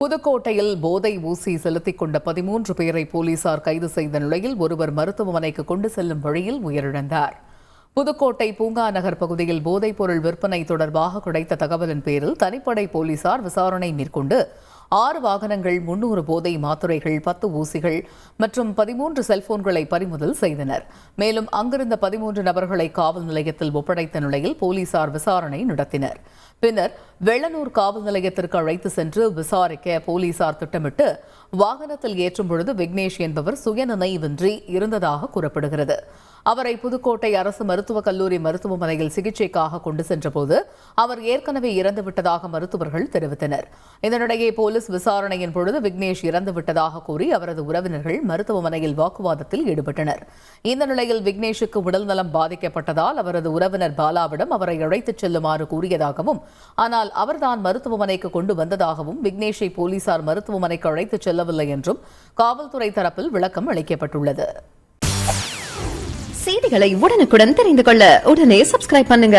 புதுக்கோட்டையில் போதை ஊசி செலுத்திக் கொண்ட 13 பேரை போலீசார் கைது செய்த நிலையில் ஒருவர் மருத்துவமனைக்கு கொண்டு செல்லும் வழியில் உயிரிழந்தார். புதுக்கோட்டை பூங்கா நகர் பகுதியில் போதைப்பொருள் விற்பனை தொடர்பாக கிடைத்த தகவலின் பேரில் தனிப்படை போலீசார் விசாரணை மேற்கொண்டு 6 வாகனங்கள், 300 போதை மாத்திரைகள், 10 ஊசிகள் மற்றும் 13 செல்போன்களை பறிமுதல் செய்தனர். மேலும் அங்கிருந்த 13 நபர்களை காவல் நிலையத்தில் ஒப்படைத்த நிலையில் போலீசார் விசாரணை நடத்தினர். பின்னர் வெள்ளனூர் காவல் நிலையத்திற்கு அழைத்து சென்று விசாரிக்க போலீசார் திட்டமிட்டு வாகனத்தில் ஏற்றும் பொழுது விக்னேஷ் என்பவர் சுயநினைவின்றி இருந்ததாக கூறப்படுகிறது. அவரை புதுக்கோட்டை அரசு மருத்துவக் கல்லூரி மருத்துவமனையில் சிகிச்சைக்காக கொண்டு சென்றபோது அவர் ஏற்கனவே இறந்துவிட்டதாக மருத்துவர்கள் தெரிவித்தனர். இதனிடையே போலீஸ் விசாரணையின் பொழுது விக்னேஷ் இறந்துவிட்டதாக கூறி அவரது உறவினர்கள் மருத்துவமனையில் வாக்குவாதத்தில் ஈடுபட்டனர். இந்த நிலையில் விக்னேஷுக்கு உடல்நலம் பாதிக்கப்பட்டதால் அவரது உறவினர் பாலாவிடம் அவரை அழைத்துச் செல்லுமாறு கூறியதாகவும், ஆனால் அவர்தான் மருத்துவமனைக்கு கொண்டு வந்ததாகவும், விக்னேஷை போலீசார் மருத்துவமனைக்கு அழைத்துச் செல்லவில்லை என்றும் காவல்துறை தரப்பில் விளக்கம் அளிக்கப்பட்டுள்ளது. செய்திகளை உடனுக்குடன் தெரிந்து கொள்ள உடனே சப்ஸ்கிரைப் பண்ணுங்க.